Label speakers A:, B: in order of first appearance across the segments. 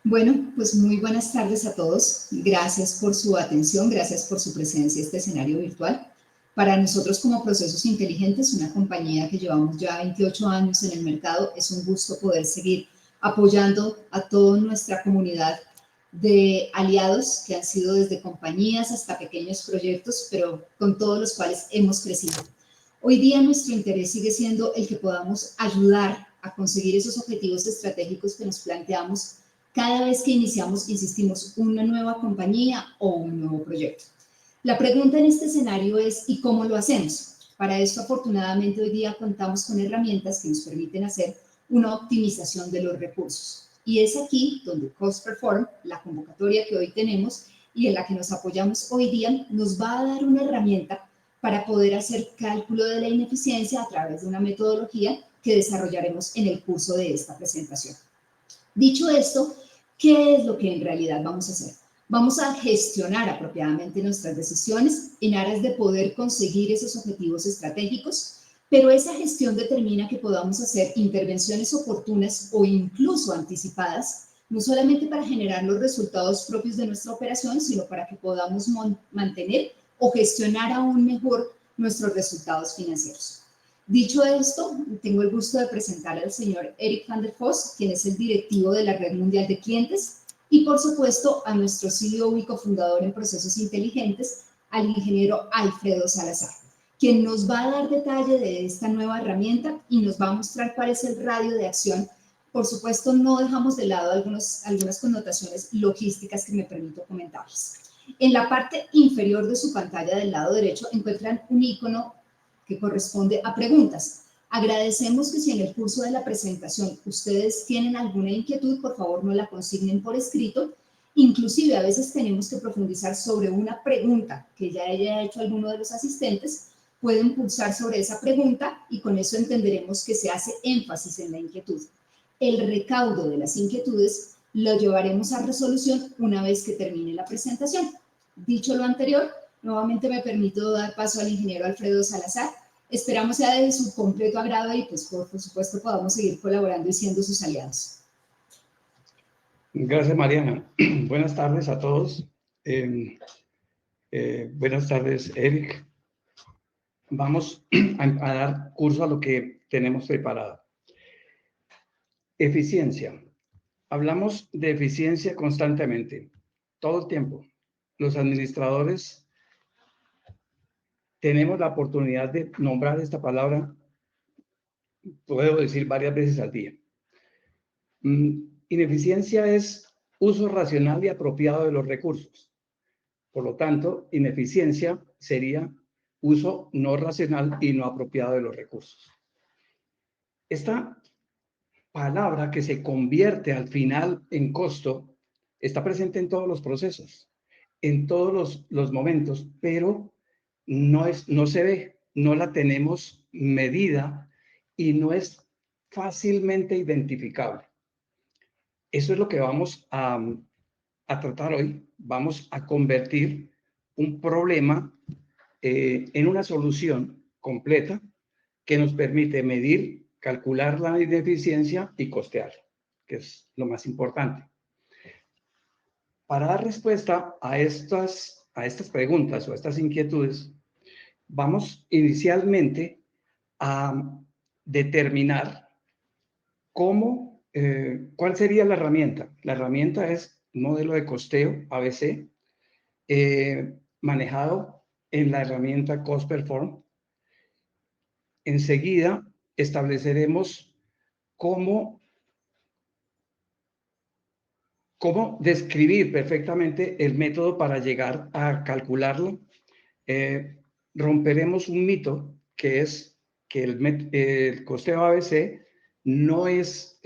A: Bueno, pues muy buenas tardes a todos. Gracias por su atención, gracias por su presencia en este escenario virtual. Para nosotros como Procesos Inteligentes, una compañía que llevamos ya 28 años en el mercado, es un gusto poder seguir apoyando a toda nuestra comunidad de aliados que han sido desde compañías hasta pequeños proyectos, pero con todos los cuales hemos crecido. Hoy día nuestro interés sigue siendo el que podamos ayudar a conseguir esos objetivos estratégicos que nos planteamos cada vez que iniciamos, insistimos, una nueva compañía o un nuevo proyecto. La pregunta en este escenario es, ¿y cómo lo hacemos? Para esto, afortunadamente, hoy día contamos con herramientas que nos permiten hacer una optimización de los recursos. Y es aquí donde Cost Perform, la convocatoria que hoy tenemos y en la que nos apoyamos hoy día, nos va a dar una herramienta para poder hacer cálculo de la ineficiencia a través de una metodología que desarrollaremos en el curso de esta presentación. Dicho esto, ¿qué es lo que en realidad vamos a hacer? Vamos a gestionar apropiadamente nuestras decisiones en aras de poder conseguir esos objetivos estratégicos, pero esa gestión determina que podamos hacer intervenciones oportunas o incluso anticipadas, no solamente para generar los resultados propios de nuestra operación, sino para que podamos mantener o gestionar aún mejor nuestros resultados financieros. Dicho esto, tengo el gusto de presentar al señor Eric van der Vos, quien es el directivo de la Red Mundial de Clientes, y por supuesto a nuestro CEO y cofundador en Procesos Inteligentes, al ingeniero Alfredo Salazar, quien nos va a dar detalle de esta nueva herramienta y nos va a mostrar cuál es el radio de acción. Por supuesto, no dejamos de lado algunas connotaciones logísticas que me permito comentarles. En la parte inferior de su pantalla del lado derecho encuentran un icono que corresponde a preguntas. Agradecemos que si en el curso de la presentación ustedes tienen alguna inquietud, por favor no la consignen por escrito. Inclusive a veces tenemos que profundizar sobre una pregunta que ya haya hecho alguno de los asistentes. Pueden pulsar sobre esa pregunta y con eso entenderemos que se hace énfasis en la inquietud. El recaudo de las inquietudes lo llevaremos a resolución una vez que termine la presentación. Dicho lo anterior, nuevamente me permito dar paso al ingeniero Alfredo Salazar. Esperamos sea de su completo agrado y pues por supuesto podamos seguir colaborando y siendo sus aliados.
B: Gracias, Mariana. Buenas tardes a todos. Buenas tardes, Eric. Vamos a dar curso a lo que tenemos preparado. Eficiencia. Hablamos de eficiencia constantemente, todo el tiempo. Los administradores tenemos la oportunidad de nombrar esta palabra, puedo decir varias veces al día. Ineficiencia es uso racional y apropiado de los recursos. Por lo tanto, ineficiencia sería uso no racional y no apropiado de los recursos. Esta palabra que se convierte al final en costo está presente en todos los procesos, en todos los momentos, pero no se ve, no la tenemos medida y no es fácilmente identificable. Eso es lo que vamos a tratar hoy. Vamos a convertir un problema en una solución completa que nos permite medir, calcular la ineficiencia y costear, que es lo más importante. Para dar respuesta a estas preguntas o a estas inquietudes, vamos inicialmente a determinar cuál sería la herramienta. La herramienta es un modelo de costeo ABC, manejado en la herramienta Cost Perform. Enseguida estableceremos cómo describir perfectamente el método para llegar a calcularlo. Romperemos un mito que es que el costeo ABC no es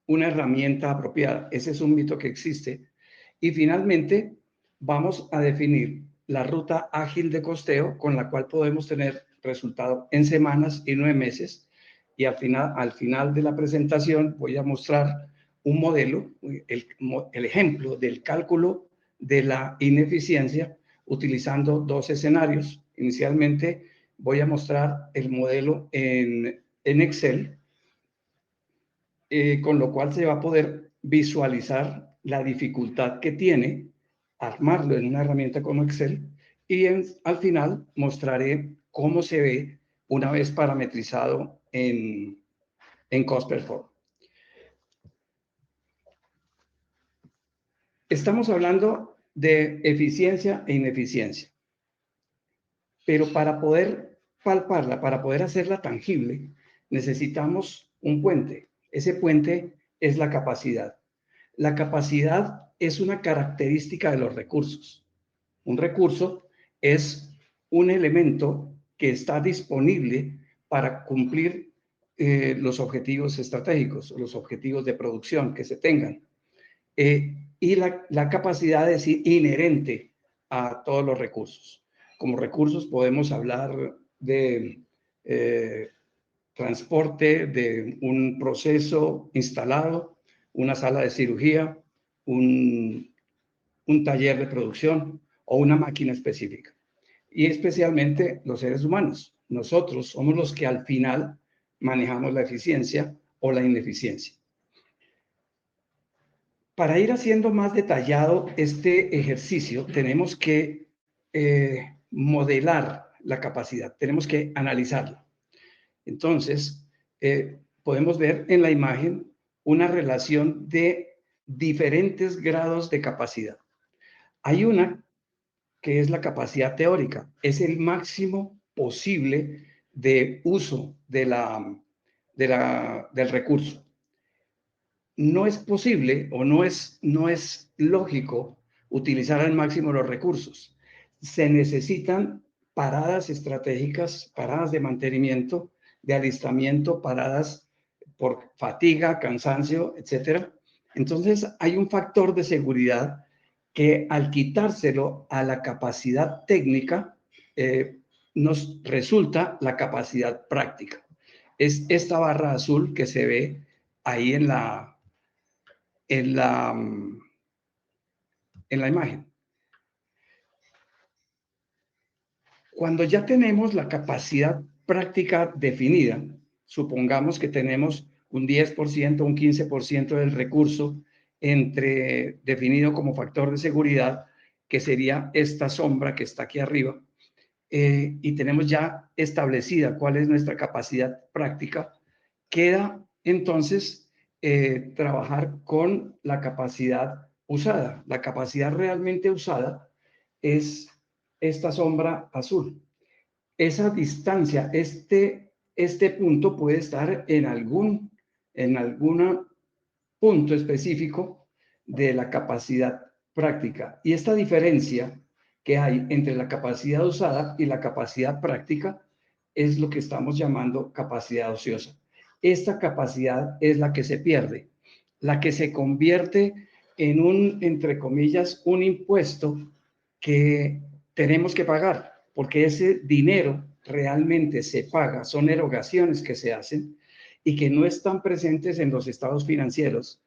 B: una herramienta apropiada. Ese es un mito que existe. Y finalmente vamos a definir la ruta ágil de costeo con la cual podemos tener resultado en semanas y no en meses. Y al final de la presentación voy a mostrar un modelo, el ejemplo del cálculo de la ineficiencia utilizando dos escenarios. Inicialmente voy a mostrar el modelo en Excel, con lo cual se va a poder visualizar la dificultad que tiene armarlo en una herramienta como Excel y al final mostraré cómo se ve una vez parametrizado en Cost Perform. Estamos hablando de eficiencia e ineficiencia, pero para poder palparla, para poder hacerla tangible, necesitamos un puente. Ese puente es la capacidad. La capacidad es una característica de los recursos. Un recurso es un elemento que está disponible para cumplir los objetivos estratégicos, los objetivos de producción que se tengan. Y la capacidad es inherente a todos los recursos. Como recursos podemos hablar de transporte, de un proceso instalado, una sala de cirugía, un taller de producción o una máquina específica. Y especialmente los seres humanos. Nosotros somos los que al final manejamos la eficiencia o la ineficiencia. Para ir haciendo más detallado este ejercicio, tenemos que modelar la capacidad, tenemos que analizarla. Entonces, podemos ver en la imagen una relación de diferentes grados de capacidad. Hay una que es la capacidad teórica, es el máximo posible de uso del recurso. No es posible o no es lógico utilizar al máximo los recursos. Se necesitan paradas estratégicas, paradas de mantenimiento, de alistamiento, paradas por fatiga, cansancio, etcétera. Entonces, hay un factor de seguridad que al quitárselo a la capacidad técnica, nos resulta la capacidad práctica. Es esta barra azul que se ve ahí en la imagen. Cuando ya tenemos la capacidad práctica definida, supongamos que tenemos un 10%, un 15% del recurso definido como factor de seguridad, que sería esta sombra que está aquí arriba, y tenemos ya establecida cuál es nuestra capacidad práctica, queda entonces trabajar con la capacidad usada. La capacidad realmente usada es esta sombra azul. Esa distancia, este punto puede estar en algún punto específico de la capacidad práctica. Y esta diferencia que hay entre la capacidad usada y la capacidad práctica es lo que estamos llamando capacidad ociosa. Esta capacidad es la que se pierde, la que se convierte en entre comillas, un impuesto que tenemos que pagar, porque ese dinero realmente se paga, son erogaciones que se hacen y que no están presentes en los estados financieros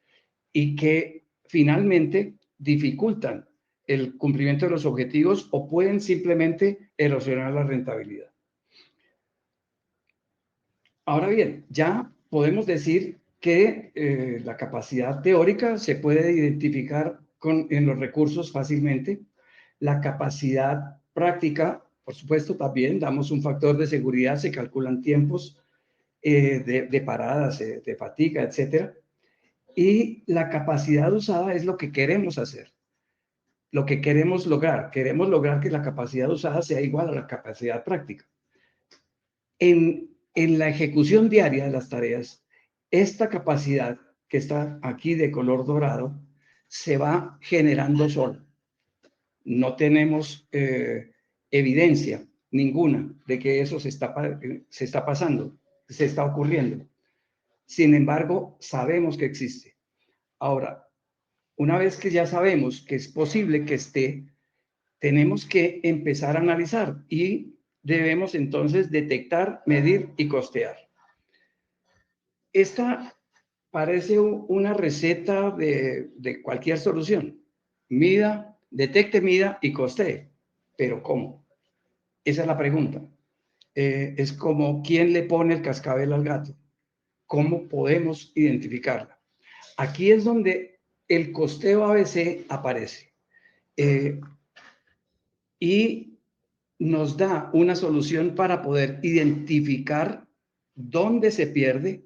B: y que finalmente dificultan el cumplimiento de los objetivos o pueden simplemente erosionar la rentabilidad. Ahora bien, ya podemos decir que la capacidad teórica se puede identificar en los recursos fácilmente. La capacidad práctica, por supuesto, también damos un factor de seguridad, se calculan tiempos de paradas, de fatiga, etcétera. Y la capacidad usada es lo que queremos hacer, lo que queremos lograr. Queremos lograr que la capacidad usada sea igual a la capacidad práctica. En la ejecución diaria de las tareas, esta capacidad que está aquí de color dorado se va generando sola. No tenemos evidencia ninguna de que eso se está pasando, se está ocurriendo. Sin embargo, sabemos que existe. Ahora, una vez que ya sabemos que es posible que esté, tenemos que empezar a analizar y debemos entonces detectar, medir y costear. Esta parece una receta de cualquier solución. Mida, detecte, mida y costee. ¿Pero cómo? Esa es la pregunta. Es como quién le pone el cascabel al gato. ¿Cómo podemos identificarla? Aquí es donde el costeo ABC aparece y nos da una solución para poder identificar dónde se pierde,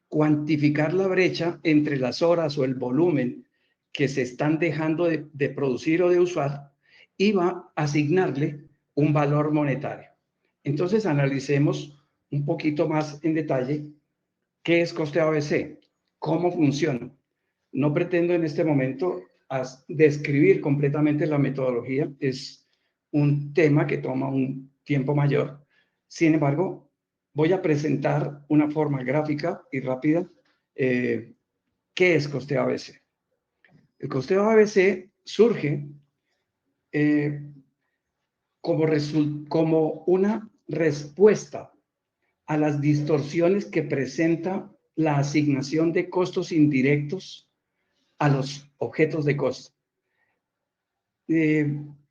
B: cuantificar la brecha entre las horas o el volumen que se están dejando de producir o de usar y va a asignarle un valor monetario. Entonces analicemos un poquito más en detalle qué es costeo ABC, cómo funciona. No pretendo en este momento describir completamente la metodología, es un tema que toma un tiempo mayor. Sin embargo, voy a presentar una forma gráfica y rápida. ¿Qué es costeo ABC? El costeo ABC surge como una respuesta a las distorsiones que presenta la asignación de costos indirectos a los objetos de costo.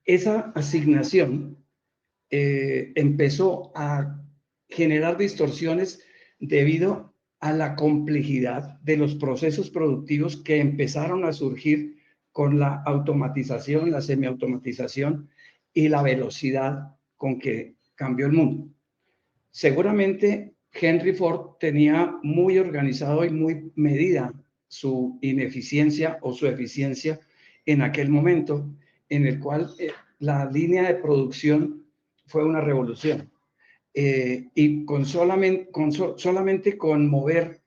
B: Esa asignación empezó a generar distorsiones debido a la complejidad de los procesos productivos que empezaron a surgir con la automatización, la semiautomatización y la velocidad con que cambió el mundo. Seguramente Henry Ford tenía muy organizado y muy medida su ineficiencia o su eficiencia en aquel momento en el cual la línea de producción fue una revolución. Y solamente con mover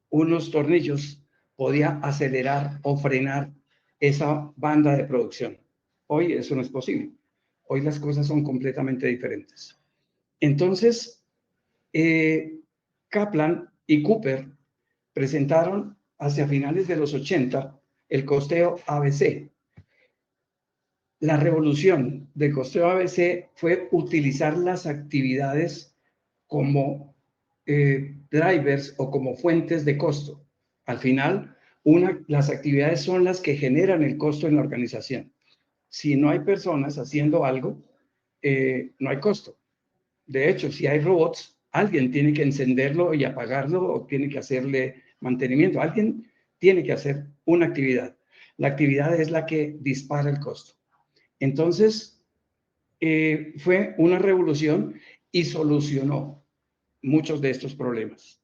B: unos tornillos podía acelerar o frenar esa banda de producción. Hoy eso no es posible. Hoy las cosas son completamente diferentes. Entonces, Kaplan y Cooper presentaron hacia finales de los 80 el costeo ABC. La revolución del costeo ABC fue utilizar las actividades como drivers o como fuentes de costo. Al final, las actividades son las que generan el costo en la organización. Si no hay personas haciendo algo, no hay costo. De hecho, si hay robots, alguien tiene que encenderlo y apagarlo o tiene que hacerle mantenimiento. Alguien tiene que hacer una actividad. La actividad es la que dispara el costo. Entonces, fue una revolución y solucionó muchos de estos problemas.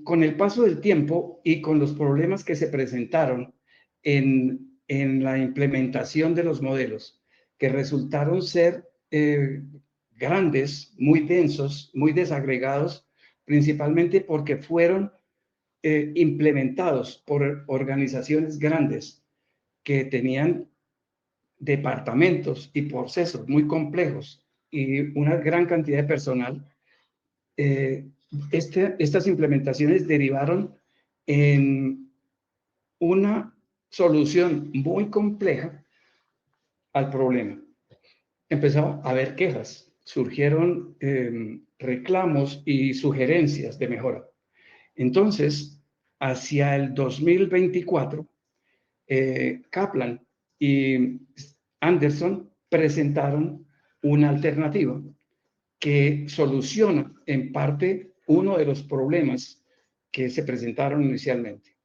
B: Con el paso del tiempo y con los problemas que se presentaron en la implementación de los modelos, que resultaron ser grandes, muy densos, muy desagregados, principalmente porque fueron implementados por organizaciones grandes que tenían departamentos y procesos muy complejos y una gran cantidad de personal. Estas implementaciones derivaron en una solución muy compleja al problema. Empezó a haber quejas, surgieron reclamos y sugerencias de mejora. Entonces, hacia el 2024, Kaplan y Anderson presentaron una alternativa que soluciona en parte uno de los problemas que se presentaron inicialmente.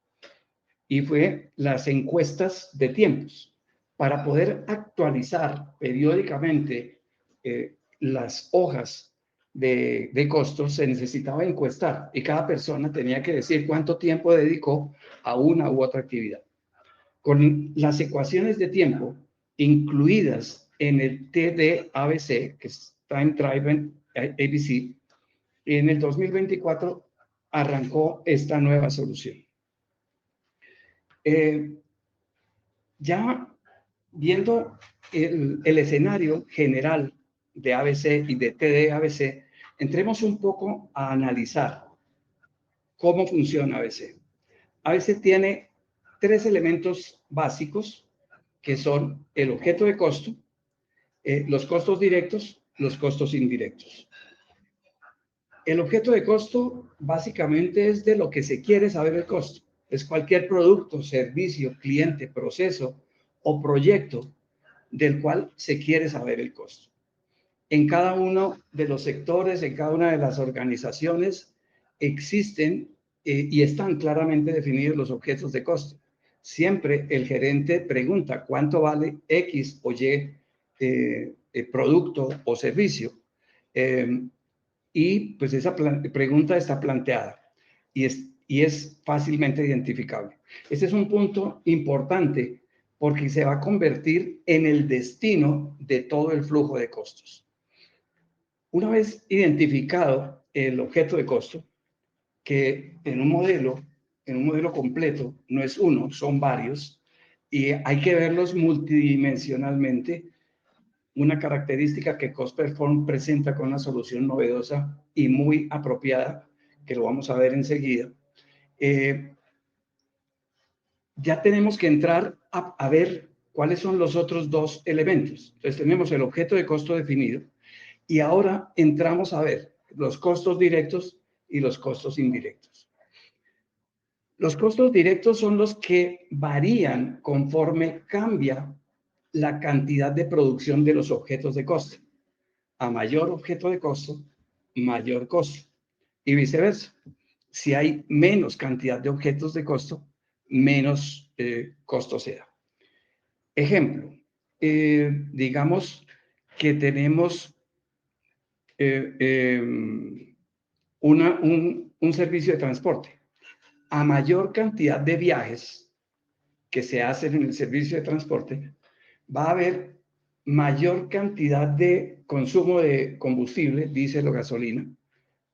B: Y fue las encuestas de tiempos. Para poder actualizar periódicamente las hojas de costos, se necesitaba encuestar y cada persona tenía que decir cuánto tiempo dedicó a una u otra actividad. Con las ecuaciones de tiempo incluidas en el TDABC, que es Time Driven ABC, en el 2024 arrancó esta nueva solución. Ya viendo el escenario general de ABC y de TDABC, entremos un poco a analizar cómo funciona ABC. ABC tiene tres elementos básicos que son el objeto de costo, los costos directos, los costos indirectos. El objeto de costo básicamente es de lo que se quiere saber el costo. Es cualquier producto, servicio, cliente, proceso o proyecto del cual se quiere saber el costo. En cada uno de los sectores, en cada una de las organizaciones, existen y están claramente definidos los objetos de costo. siempre el gerente pregunta cuánto vale X o Y producto o servicio. Y pues esa pregunta está planteada y es fácilmente identificable. Este es un punto importante porque se va a convertir en el destino de todo el flujo de costos. Una vez identificado el objeto de costo, que en un modelo completo no es uno, son varios, y hay que verlos multidimensionalmente. Una característica que CostPerform presenta con una solución novedosa y muy apropiada, que lo vamos a ver enseguida, ya tenemos que entrar a ver cuáles son los otros dos elementos. Entonces tenemos el objeto de costo definido y ahora entramos a ver los costos directos y los costos indirectos. Los costos directos son los que varían conforme cambia la cantidad de producción de los objetos de costo. A mayor objeto de costo, mayor costo. Y viceversa. Si hay menos cantidad de objetos de costo, menos costo se da. Ejemplo, digamos que tenemos un servicio de transporte. A mayor cantidad de viajes que se hacen en el servicio de transporte, va a haber mayor cantidad de consumo de combustible, diésel o gasolina,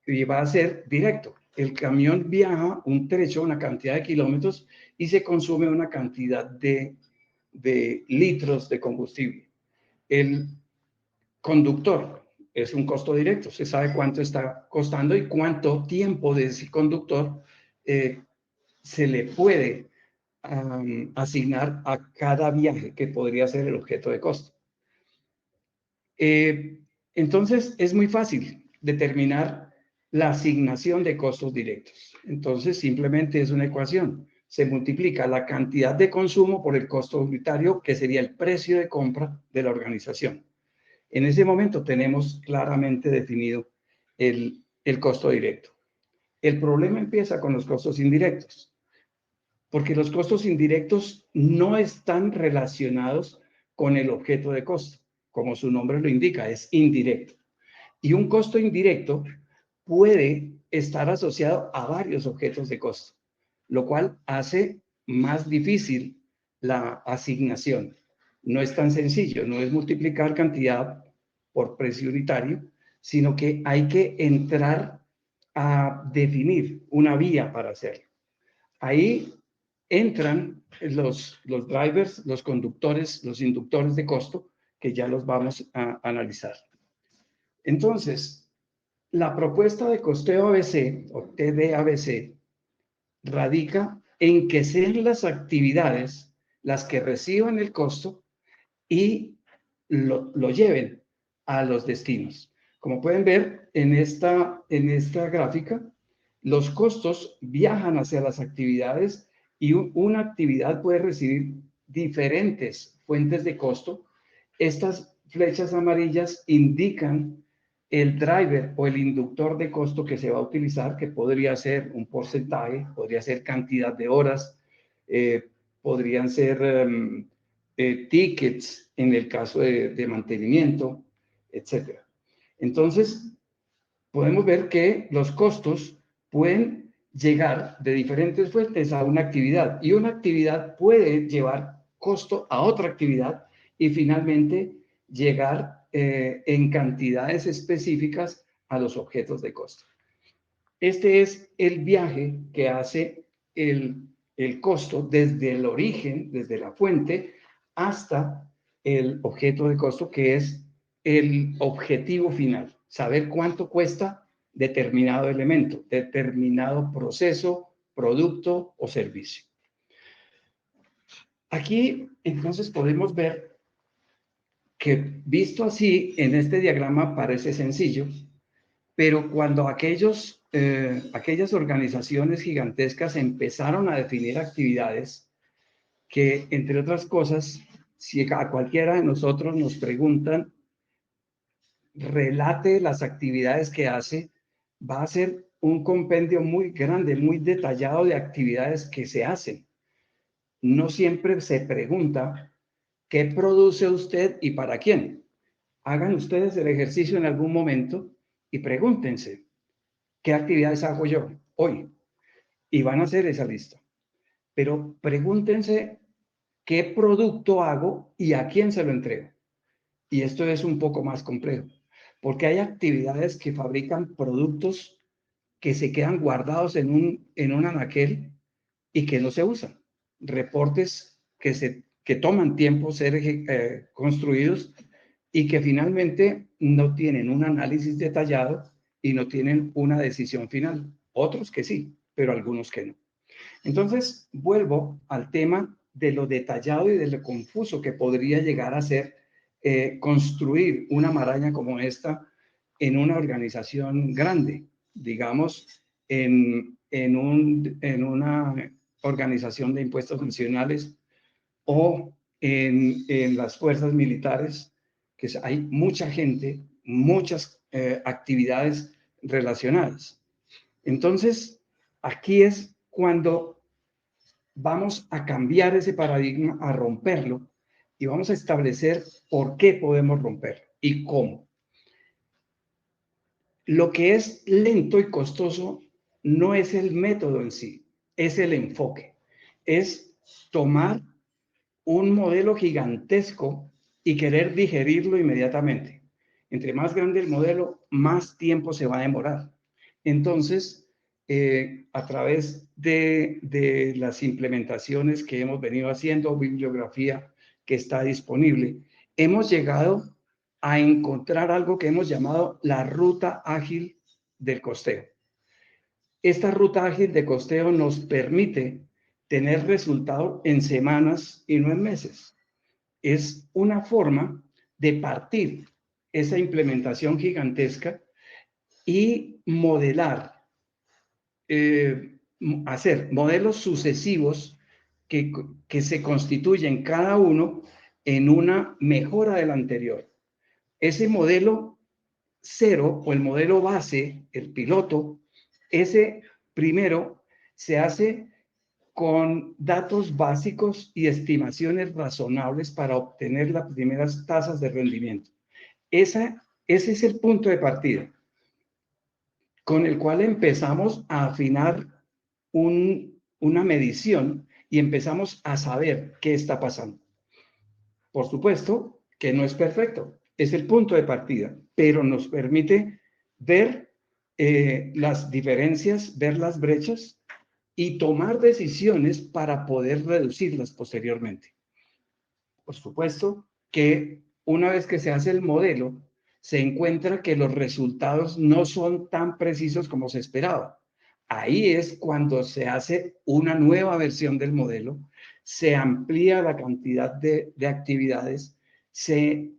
B: y va a ser directo. El camión viaja un trecho, una cantidad de kilómetros, y se consume una cantidad de litros de combustible. El conductor es un costo directo, se sabe cuánto está costando y cuánto tiempo de ese conductor se le puede asignar a cada viaje que podría ser el objeto de costo. Entonces, es muy fácil determinar la asignación de costos directos. Entonces, simplemente es una ecuación. Se multiplica la cantidad de consumo por el costo unitario, que sería el precio de compra de la organización. En ese momento tenemos claramente definido el costo directo. El problema empieza con los costos indirectos, porque los costos indirectos no están relacionados con el objeto de costo. Como su nombre lo indica, es indirecto. Y un costo indirecto puede estar asociado a varios objetos de costo, lo cual hace más difícil la asignación. No es tan sencillo, no es multiplicar cantidad por precio unitario, sino que hay que entrar a definir una vía para hacerlo. Ahí entran los drivers, los conductores, los inductores de costo, que ya los vamos a analizar. Entonces, la propuesta de costeo ABC o TDABC radica en que sean las actividades las que reciban el costo y lo lleven a los destinos. Como pueden ver en esta gráfica, los costos viajan hacia las actividades y una actividad puede recibir diferentes fuentes de costo. Estas flechas amarillas indican el driver o el inductor de costo que se va a utilizar, que podría ser un porcentaje, podría ser cantidad de horas, podrían ser tickets en el caso de mantenimiento, etc. Entonces, podemos ver que los costos pueden llegar de diferentes fuentes a una actividad y una actividad puede llevar costo a otra actividad y finalmente llegar en cantidades específicas a los objetos de costo. Este es el viaje que hace el costo desde el origen, desde la fuente, hasta el objeto de costo, que es el objetivo final, saber cuánto cuesta determinado elemento, determinado proceso, producto o servicio. Aquí, entonces, podemos ver que visto así, en este diagrama parece sencillo, pero cuando aquellas organizaciones gigantescas empezaron a definir actividades que, entre otras cosas, si a cualquiera de nosotros nos preguntan, relate las actividades que hace, va a ser un compendio muy grande, muy detallado de actividades que se hacen. no siempre se pregunta qué produce usted y para quién. Hagan ustedes el ejercicio en algún momento y pregúntense, ¿qué actividades hago yo hoy? Y van a hacer esa lista. Pero pregúntense qué producto hago y a quién se lo entrego. Y esto es un poco más complejo, porque hay actividades que fabrican productos que se quedan guardados en un anaquel y que no se usan. Reportes que toman tiempo ser construidos y que finalmente no tienen un análisis detallado y no tienen una decisión final. Otros que sí, pero algunos que no. Entonces, vuelvo al tema de lo detallado y de lo confuso que podría llegar a ser construir una maraña como esta en una organización grande, digamos, en una organización de impuestos nacionales o en las fuerzas militares, que hay mucha gente, muchas actividades relacionadas. Entonces, aquí es cuando vamos a cambiar ese paradigma, a romperlo y vamos a establecer por qué podemos romperlo y cómo. Lo que es lento y costoso no es el método en sí, es el enfoque. Es tomar un modelo gigantesco y querer digerirlo inmediatamente. Entre más grande el modelo, más tiempo se va a demorar. Entonces, a través de las implementaciones que hemos venido haciendo, bibliografía que está disponible, hemos llegado a encontrar algo que hemos llamado la ruta ágil del costeo. Esta ruta ágil de costeo nos permite tener resultado en semanas y no en meses. Es una forma de partir esa implementación gigantesca y modelar, hacer modelos sucesivos que se constituyen cada uno en una mejora del anterior. Ese modelo cero o el modelo base, el piloto, ese primero se hace con datos básicos y estimaciones razonables para obtener las primeras tasas de rendimiento. Ese es el punto de partida con el cual empezamos a afinar una medición y empezamos a saber qué está pasando. Por supuesto que no es perfecto, es el punto de partida, pero nos permite ver las diferencias, ver las brechas y tomar decisiones para poder reducirlas posteriormente. Por supuesto que una vez que se hace el modelo, se encuentra que los resultados no son tan precisos como se esperaba. Ahí es cuando se hace una nueva versión del modelo, se amplía la cantidad de actividades, se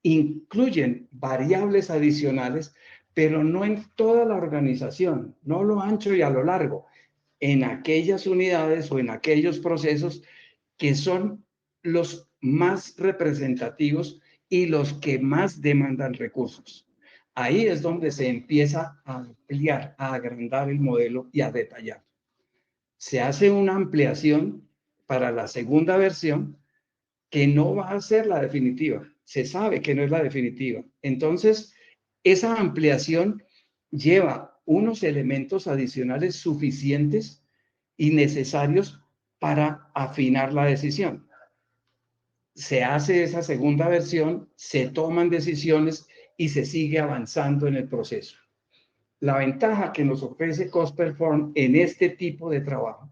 B: incluyen variables adicionales, pero no en toda la organización, no a lo ancho y a lo largo, en aquellas unidades o en aquellos procesos que son los más representativos y los que más demandan recursos. Ahí es donde se empieza a ampliar, a agrandar el modelo y a detallar. Se hace una ampliación para la segunda versión que no va a ser la definitiva. Se sabe que no es la definitiva. Entonces, esa ampliación lleva unos elementos adicionales suficientes y necesarios para afinar la decisión. Se hace esa segunda versión, se toman decisiones y se sigue avanzando en el proceso. La ventaja que nos ofrece Cost Perform en este tipo de trabajo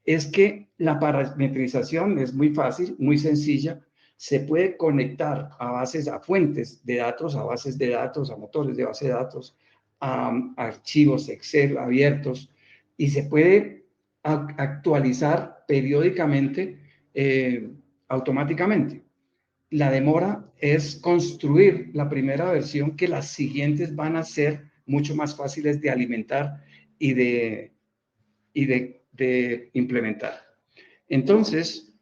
B: es que la parametrización es muy fácil, muy sencilla. Se puede conectar a fuentes de datos, a bases de datos, a motores de base de datos, a archivos Excel abiertos y se puede actualizar periódicamente automáticamente. La demora es construir la primera versión, que las siguientes van a ser mucho más fáciles de alimentar y de implementar. Entonces,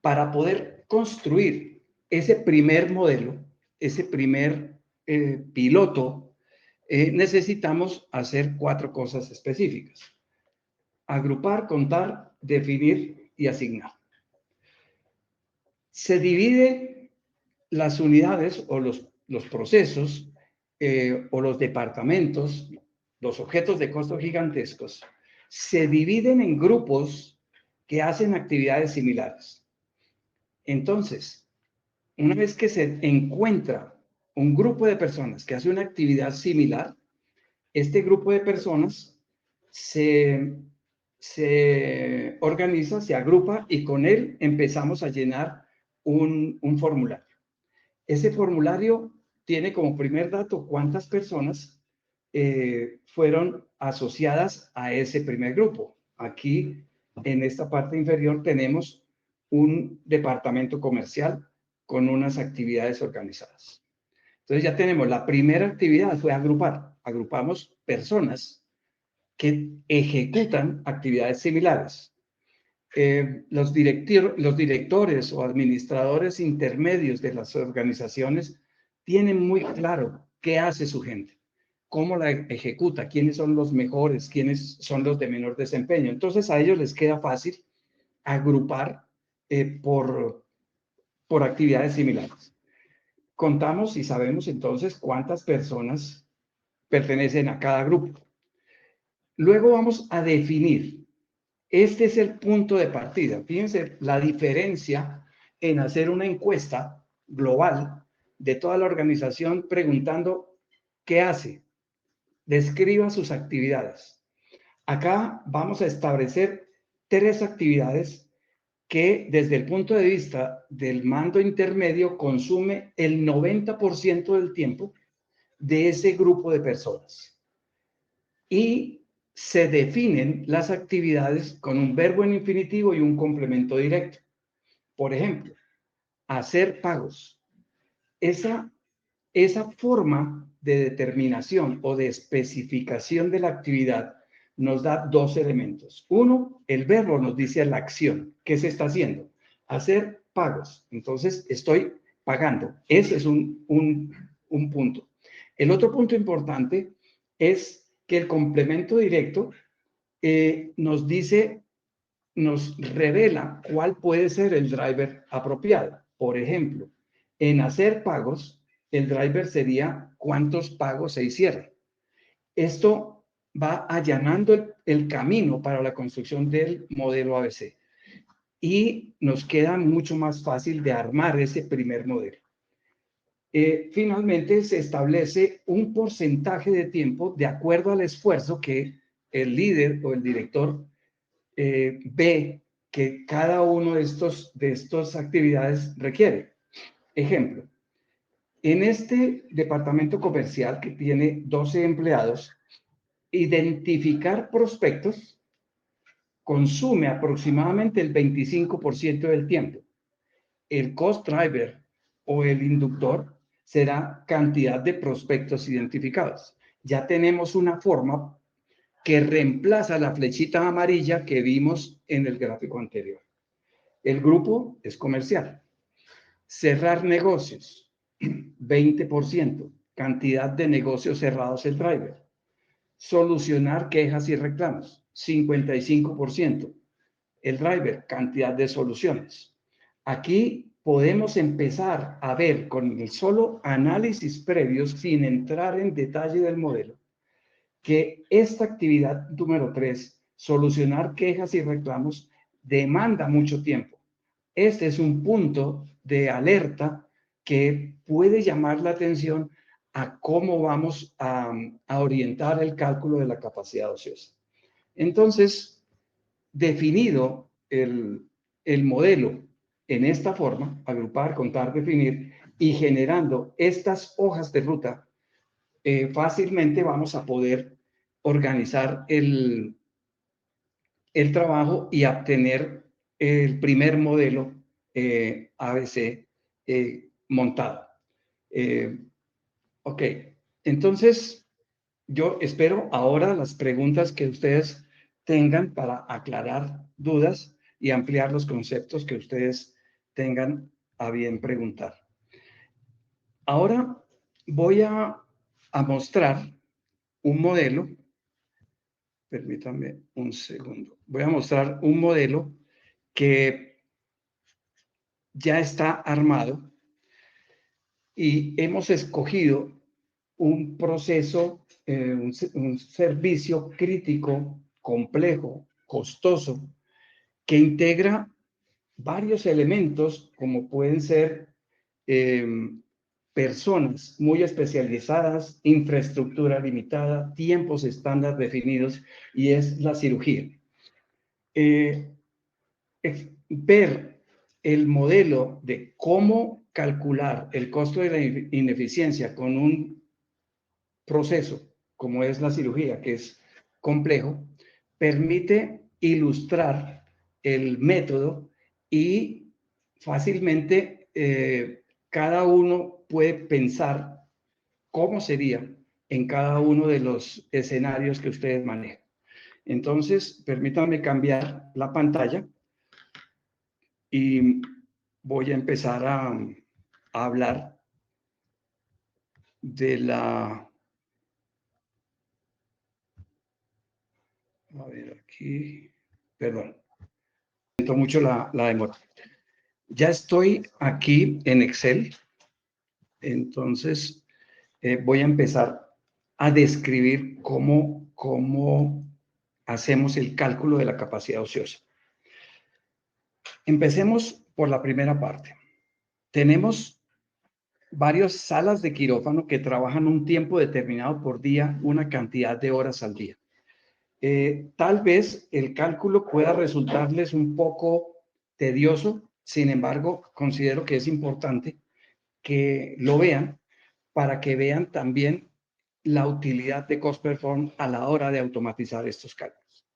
B: para poder construir ese primer modelo, ese primer piloto, necesitamos hacer 4 cosas específicas. Agrupar, contar, definir y asignar. Se divide las unidades o los procesos o los departamentos, los objetos de costo gigantescos, se dividen en grupos que hacen actividades similares. Entonces, una vez que se encuentra un grupo de personas que hace una actividad similar, este grupo de personas se organiza, se agrupa y con él empezamos a llenar un formulario. Ese formulario tiene como primer dato cuántas personas fueron asociadas a ese primer grupo. Aquí, en esta parte inferior, tenemos un departamento comercial con unas actividades organizadas. Entonces ya tenemos la primera actividad, fue agrupar. Agrupamos personas que ejecutan actividades similares. Los directores o administradores intermedios de las organizaciones tienen muy claro qué hace su gente, cómo la ejecuta, quiénes son los mejores, quiénes son los de menor desempeño. Entonces a ellos les queda fácil agrupar por actividades similares. Contamos y sabemos entonces cuántas personas pertenecen a cada grupo. Luego vamos a definir. Este es el punto de partida. Fíjense la diferencia en hacer una encuesta global de toda la organización preguntando qué hace. Describa sus actividades. Acá vamos a establecer 3 actividades que desde el punto de vista del mando intermedio consume el 90% del tiempo de ese grupo de personas. Y se definen las actividades con un verbo en infinitivo y un complemento directo. Por ejemplo, hacer pagos. Esa forma de determinación o de especificación de la actividad nos da 2 elementos. Uno, el verbo nos dice la acción. ¿Qué se está haciendo? Hacer pagos. Entonces, estoy pagando. Ese es un punto. El otro punto importante es que el complemento directo nos revela cuál puede ser el driver apropiado. Por ejemplo, en hacer pagos, el driver sería cuántos pagos se hicieron. Esto va allanando el camino para la construcción del modelo ABC y nos queda mucho más fácil de armar ese primer modelo. Finalmente, se establece un porcentaje de tiempo de acuerdo al esfuerzo que el líder o el director ve que cada uno de estas actividades requiere. Ejemplo, en este departamento comercial que tiene 12 empleados, identificar prospectos consume aproximadamente el 25% del tiempo. El cost driver o el inductor será cantidad de prospectos identificados. Ya tenemos una forma que reemplaza la flechita amarilla que vimos en el gráfico anterior. El grupo es comercial. Cerrar negocios, 20%. Cantidad de negocios cerrados el driver. Solucionar quejas y reclamos, 55%. El driver, cantidad de soluciones. Aquí podemos empezar a ver con el solo análisis previo, sin entrar en detalle del modelo, que esta actividad número 3, solucionar quejas y reclamos, demanda mucho tiempo. Este es un punto de alerta que puede llamar la atención a cómo vamos a orientar el cálculo de la capacidad ociosa. Entonces, definido el modelo en esta forma, agrupar, contar, definir, y generando estas hojas de ruta, fácilmente vamos a poder organizar el trabajo y obtener el primer modelo ABC montado. Ok, entonces yo espero ahora las preguntas que ustedes tengan para aclarar dudas y ampliar los conceptos que ustedes tengan a bien preguntar. Ahora voy a mostrar un modelo Permítanme un segundo. Voy a mostrar un modelo que ya está armado y hemos escogido un proceso, un servicio crítico, complejo, costoso, que integra varios elementos como pueden ser eh, personas muy especializadas, infraestructura limitada, tiempos estándar definidos, y es la cirugía. Ver el modelo de cómo calcular el costo de la ineficiencia con un proceso como es la cirugía, que es complejo, permite ilustrar el método y fácilmente cada uno puede pensar cómo sería en cada uno de los escenarios que ustedes manejan. Entonces, permítanme cambiar la pantalla y voy a empezar a hablar de la... A ver, aquí... Perdón, siento mucho la demora. Ya estoy aquí en Excel, entonces voy a empezar a describir cómo hacemos el cálculo de la capacidad ociosa. Empecemos por la primera parte. Tenemos varias salas de quirófano que trabajan un tiempo determinado por día, una cantidad de horas al día. Tal vez el cálculo pueda resultarles un poco tedioso, sin embargo, considero que es importante que lo vean para que vean también la utilidad de Cost Perform a la hora de automatizar estos cálculos.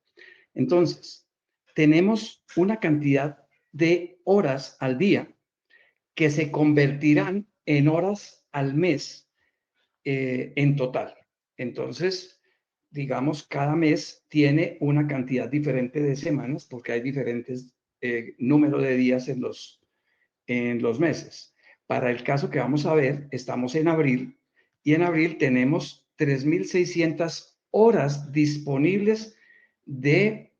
B: Entonces, tenemos una cantidad de horas al día que se convertirán en horas al mes en total. Entonces, digamos, cada mes tiene una cantidad diferente de semanas porque hay diferentes números de días en los meses. Para el caso que vamos a ver, estamos en abril y en abril tenemos 3.600 horas disponibles de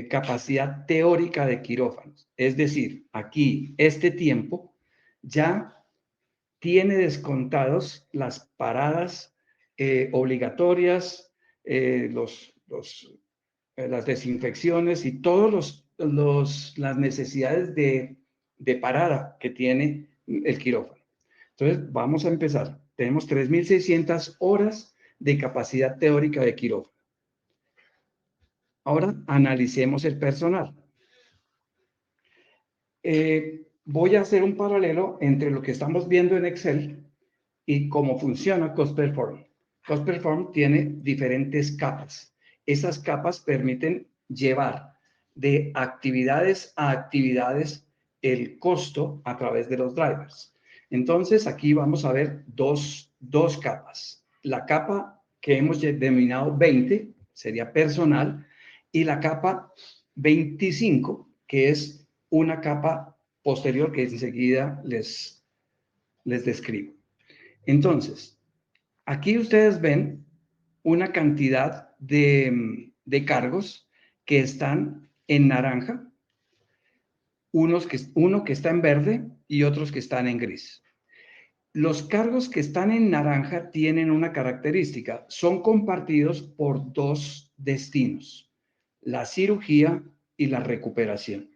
B: capacidad teórica de quirófanos. Es decir, aquí este tiempo ya tiene descontados las paradas obligatorias, las desinfecciones y todas las necesidades de parada que tiene el quirófano. Entonces, vamos a empezar. Tenemos 3.600 horas de capacidad teórica de quirófano. Ahora, analicemos el personal. Voy a hacer un paralelo entre lo que estamos viendo en Excel y cómo funciona Cost Perform. Cost Perform tiene diferentes capas. Esas capas permiten llevar de actividades a actividades el costo a través de los drivers. Entonces, aquí vamos a ver dos capas. La capa que hemos denominado 20 sería personal y la capa 25, que es una capa posterior que enseguida les describo. Entonces, aquí ustedes ven una cantidad de cargos que están en naranja, uno que está en verde y otros que están en gris. Los cargos que están en naranja tienen una característica, son compartidos por dos destinos, la cirugía y la recuperación.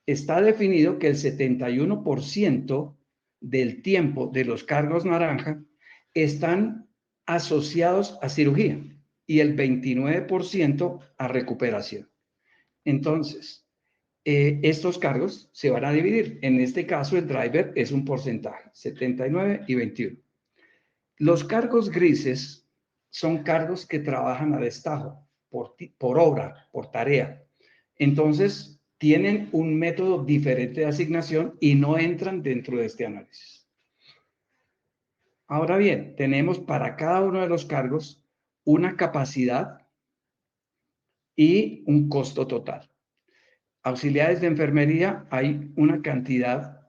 B: Está definido que el 71% del tiempo de los cargos naranja están asociados a cirugía y el 29% a recuperación. Entonces, estos cargos se van a dividir. En este caso, el driver es un porcentaje, 79 y 21. Los cargos grises son cargos que trabajan a destajo, por obra, por tarea. Entonces, tienen un método diferente de asignación y no entran dentro de este análisis. Ahora bien, tenemos para cada uno de los cargos una capacidad y un costo total. Auxiliares de enfermería, hay una cantidad,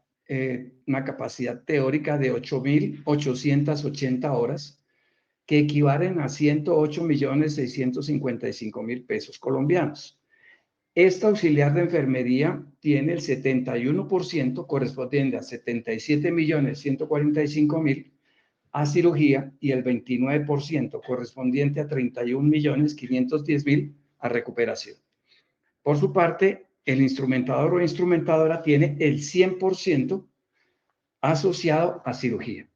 B: una capacidad teórica de 8.880 horas. que equivalen a 108.655.000 pesos colombianos. Esta auxiliar de enfermería tiene el 71% correspondiente a 77.145.000 a cirugía y el 29% correspondiente a 31.510.000 a recuperación. Por su parte, el instrumentador o instrumentadora tiene el 100% asociado a cirugía.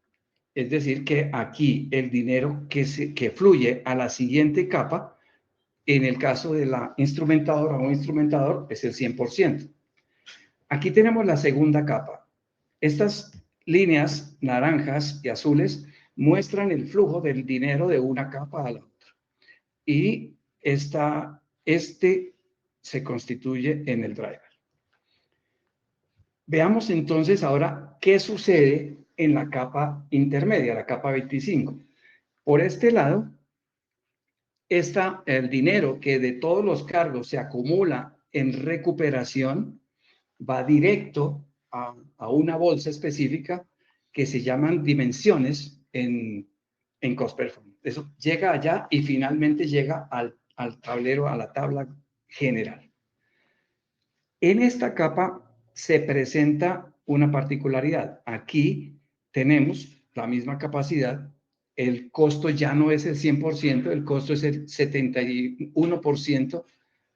B: Es decir, que aquí el dinero que fluye a la siguiente capa, en el caso de la instrumentadora o instrumentador, es el 100%. Aquí tenemos la segunda capa. Estas líneas naranjas y azules muestran el flujo del dinero de una capa a la otra. Y este se constituye en el driver. Veamos entonces ahora qué sucede en la capa intermedia, la capa 25. Por este lado, el dinero que de todos los cargos se acumula en recuperación va directo a una bolsa específica que se llaman dimensiones en Cost Performance. Eso llega allá y finalmente llega al tablero, a la tabla general. En esta capa se presenta una particularidad. Aquí tenemos la misma capacidad. El costo ya no es el 100%, el costo es el 71%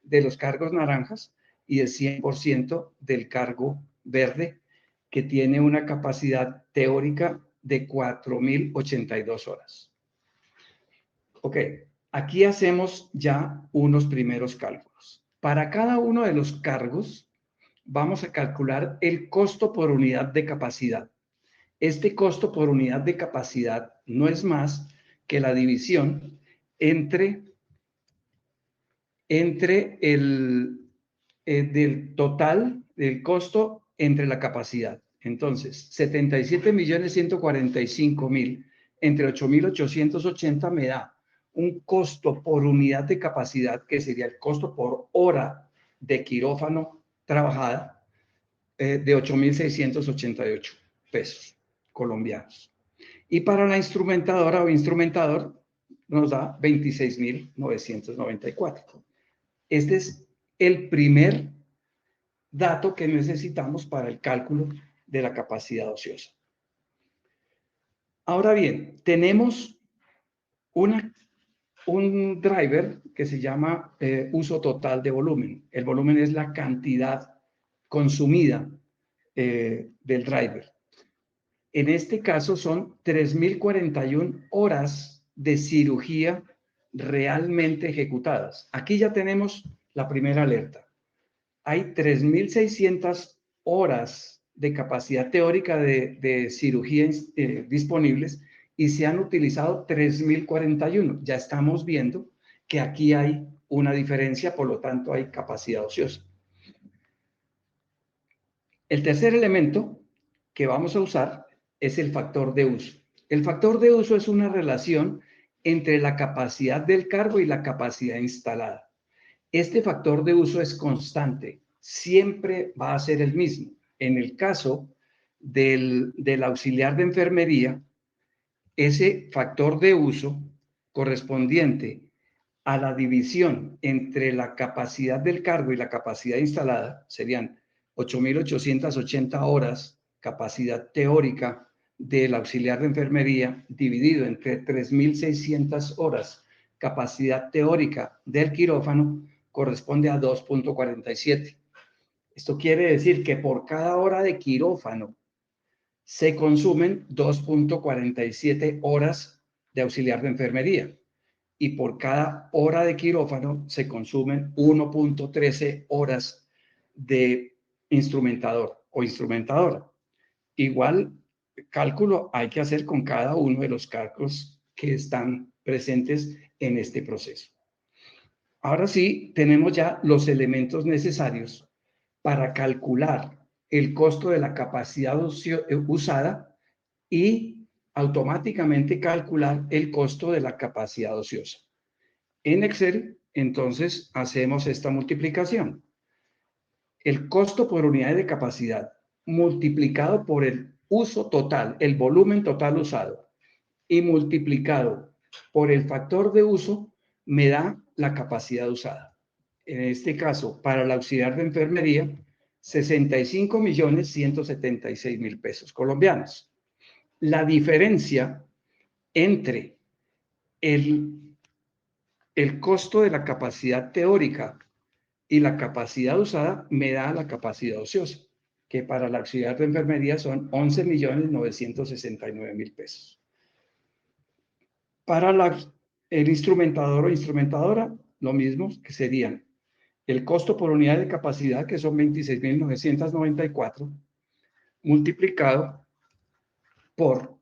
B: de los cargos naranjas y el 100% del cargo verde, que tiene una capacidad teórica de 4.082 horas. Ok, aquí hacemos ya unos primeros cálculos. Para cada uno de los cargos, vamos a calcular el costo por unidad de capacidad. Este costo por unidad de capacidad no es más que la división entre del total del costo entre la capacidad. Entonces, 77.145.000 entre 8.880 me da un costo por unidad de capacidad, que sería el costo por hora de quirófano trabajada, de 8.688 pesos colombianos. Y para la instrumentadora o instrumentador nos da 26.994. Este es el primer dato que necesitamos para el cálculo de la capacidad ociosa. Ahora bien, tenemos un driver que se llama uso total de volumen. El volumen es la cantidad consumida del driver. En este caso son 3.041 horas de cirugía realmente ejecutadas. Aquí ya tenemos la primera alerta. Hay 3.600 horas de capacidad teórica de cirugía disponibles y se han utilizado 3.041. Ya estamos viendo que aquí hay una diferencia, por lo tanto hay capacidad ociosa. El tercer elemento que vamos a usar es el factor de uso. El factor de uso es una relación entre la capacidad del cargo y la capacidad instalada. Este factor de uso es constante, siempre va a ser el mismo. En el caso del auxiliar de enfermería, ese factor de uso correspondiente a la división entre la capacidad del cargo y la capacidad instalada serían 8.880 horas capacidad teórica del auxiliar de enfermería dividido entre 3.600 horas capacidad teórica del quirófano corresponde a 2.47. Esto quiere decir que por cada hora de quirófano se consumen 2.47 horas de auxiliar de enfermería y por cada hora de quirófano se consumen 1.13 horas de instrumentador o instrumentadora. Igual cálculo hay que hacer con cada uno de los cargos que están presentes en este proceso. Ahora sí, tenemos ya los elementos necesarios para calcular el costo de la capacidad usada y automáticamente calcular el costo de la capacidad ociosa. En Excel, entonces, hacemos esta multiplicación. El costo por unidad de capacidad multiplicado por el uso total, el volumen total usado, y multiplicado por el factor de uso me da la capacidad usada. En este caso, para el auxiliar de enfermería, 65.176.000 pesos colombianos. La diferencia entre el costo de la capacidad teórica y la capacidad usada me da la capacidad ociosa, que para el auxiliar de enfermería son 11.969.000 pesos. Para el instrumentador o instrumentadora, lo mismo, que serían el costo por unidad de capacidad, que son 26.994, multiplicado por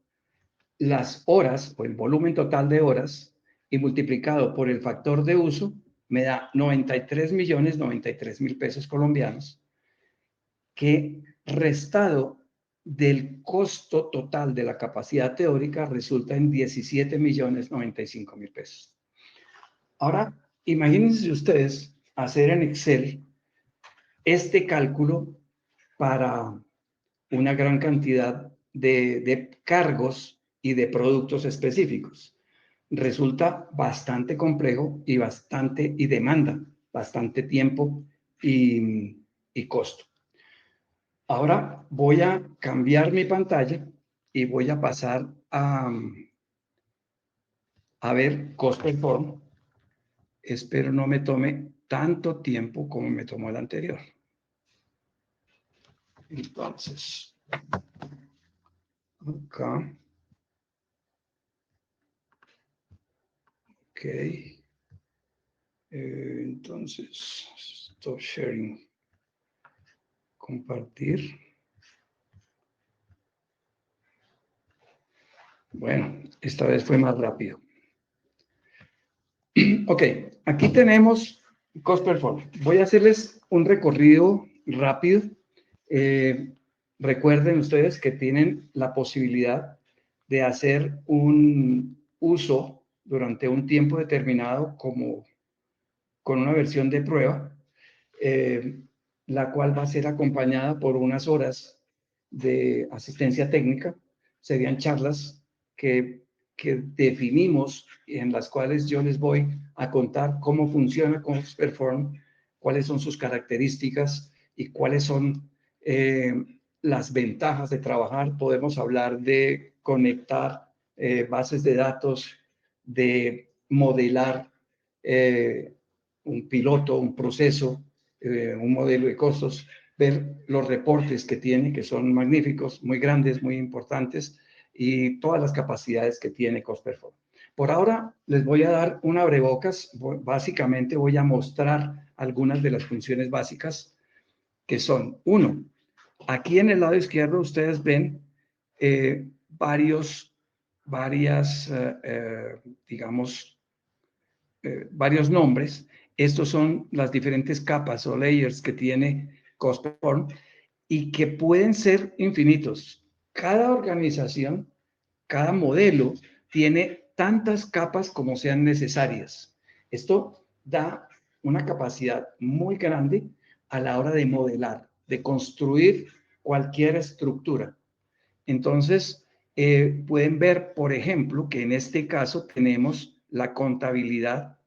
B: las horas o el volumen total de horas y multiplicado por el factor de uso, me da 93.093.000 pesos colombianos, que restado del costo total de la capacidad teórica resulta en 17.095.000 pesos. Ahora, imagínense ustedes hacer en Excel este cálculo para una gran cantidad de cargos y de productos específicos. Resulta bastante complejo y demanda bastante tiempo y costo. Ahora voy a cambiar mi pantalla y voy a pasar a ver cost perform. Espero no me tome tanto tiempo como me tomó el anterior. Entonces, acá. Ok. Entonces, stop sharing. Compartir. Bueno, esta vez fue más rápido. Ok, aquí tenemos cost performance. Voy a hacerles un recorrido rápido. Recuerden ustedes que tienen la posibilidad de hacer un uso durante un tiempo determinado como con una versión de prueba, la cual va a ser acompañada por unas horas de asistencia técnica. Serían charlas que definimos, en las cuales yo les voy a contar cómo funciona Cost Perform, cuáles son sus características y cuáles son las ventajas de trabajar. Podemos hablar de conectar bases de datos, de modelar un piloto, un proceso, un modelo de costos, ver los reportes que tiene, que son magníficos, muy grandes, muy importantes, y todas las capacidades que tiene Cost Perform. Por ahora les voy a dar un abrebocas. Básicamente voy a mostrar algunas de las funciones básicas, que son, uno, aquí en el lado izquierdo ustedes ven varios nombres. Estos son las diferentes capas o layers que tiene Cost Perform y que pueden ser infinitos. Cada organización, cada modelo tiene tantas capas como sean necesarias. Esto da una capacidad muy grande a la hora de modelar, de construir cualquier estructura. Entonces, pueden ver, por ejemplo, que en este caso tenemos la contabilidad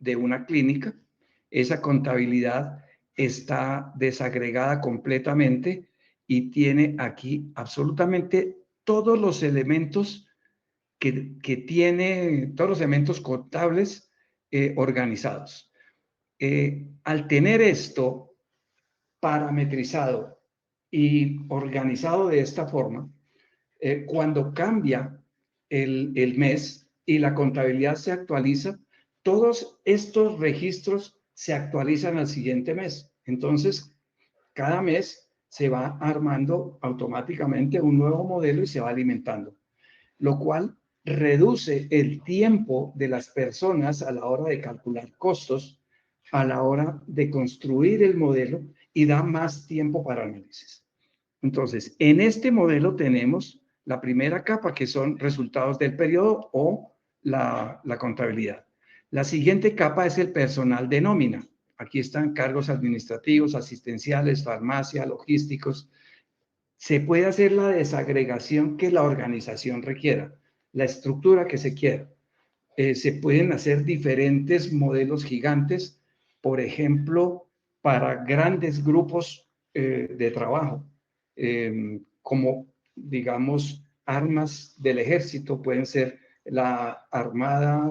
B: de una clínica. Esa contabilidad está desagregada completamente y tiene aquí absolutamente todos los elementos que tiene, todos los elementos contables organizados. Al tener esto parametrizado y organizado de esta forma, cuando cambia el mes y la contabilidad se actualiza, todos estos registros se actualizan al siguiente mes. Entonces, cada mes se va armando automáticamente un nuevo modelo y se va alimentando, lo cual reduce el tiempo de las personas a la hora de calcular costos, a la hora de construir el modelo, y da más tiempo para análisis. Entonces, en este modelo tenemos la primera capa, que son resultados del periodo o la contabilidad. La siguiente capa es el personal de nómina. Aquí están cargos administrativos, asistenciales, farmacia, logísticos. Se puede hacer la desagregación que la organización requiera, la estructura que se quiera. Se pueden hacer diferentes modelos gigantes, por ejemplo, para grandes grupos de trabajo, como, digamos, armas del ejército, pueden ser la armada,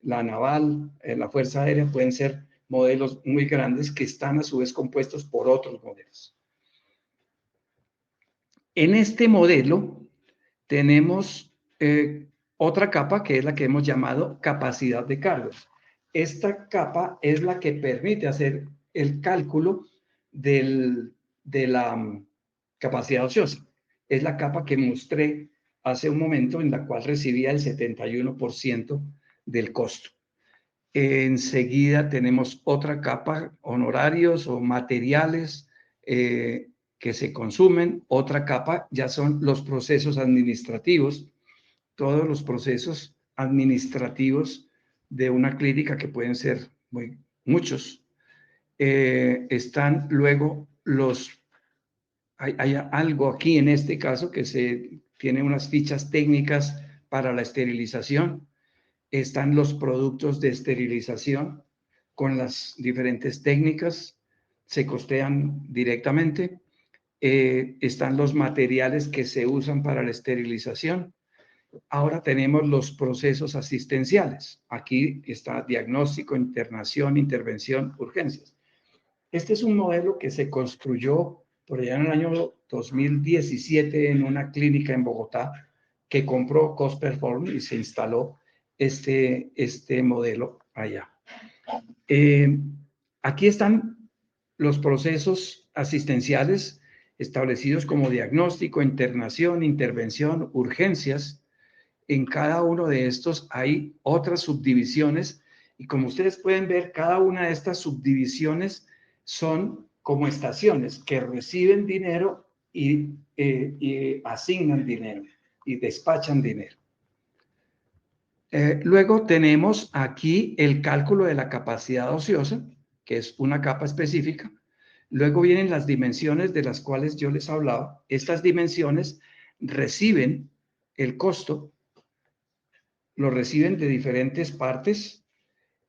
B: la naval, la fuerza aérea, pueden ser modelos muy grandes que están a su vez compuestos por otros modelos. En este modelo tenemos otra capa que es la que hemos llamado capacidad de cargos. Esta capa es la que permite hacer el cálculo de la capacidad ociosa. Es la capa que mostré hace un momento, en la cual recibía el 71% del costo. Enseguida tenemos otra capa, honorarios o materiales que se consumen. Otra capa ya son los procesos administrativos, todos los procesos administrativos de una clínica, que pueden ser muchos. Están luego hay algo aquí en este caso que se tiene unas fichas técnicas para la esterilización. Están los productos de esterilización con las diferentes técnicas, se costean directamente. Están los materiales que se usan para la esterilización. Ahora tenemos los procesos asistenciales. Aquí está diagnóstico, internación, intervención, urgencias. Este es un modelo que se construyó por allá en el año 2017 en una clínica en Bogotá que compró Cost Perform y se instaló este modelo allá. Aquí están los procesos asistenciales establecidos como diagnóstico, internación, intervención, urgencias. En cada uno de estos hay otras subdivisiones y, como ustedes pueden ver, cada una de estas subdivisiones son como estaciones que reciben dinero y asignan dinero y despachan dinero. Luego tenemos aquí el cálculo de la capacidad ociosa, que es una capa específica. Luego vienen las dimensiones de las cuales yo les hablaba. Estas dimensiones reciben el costo, lo reciben de diferentes partes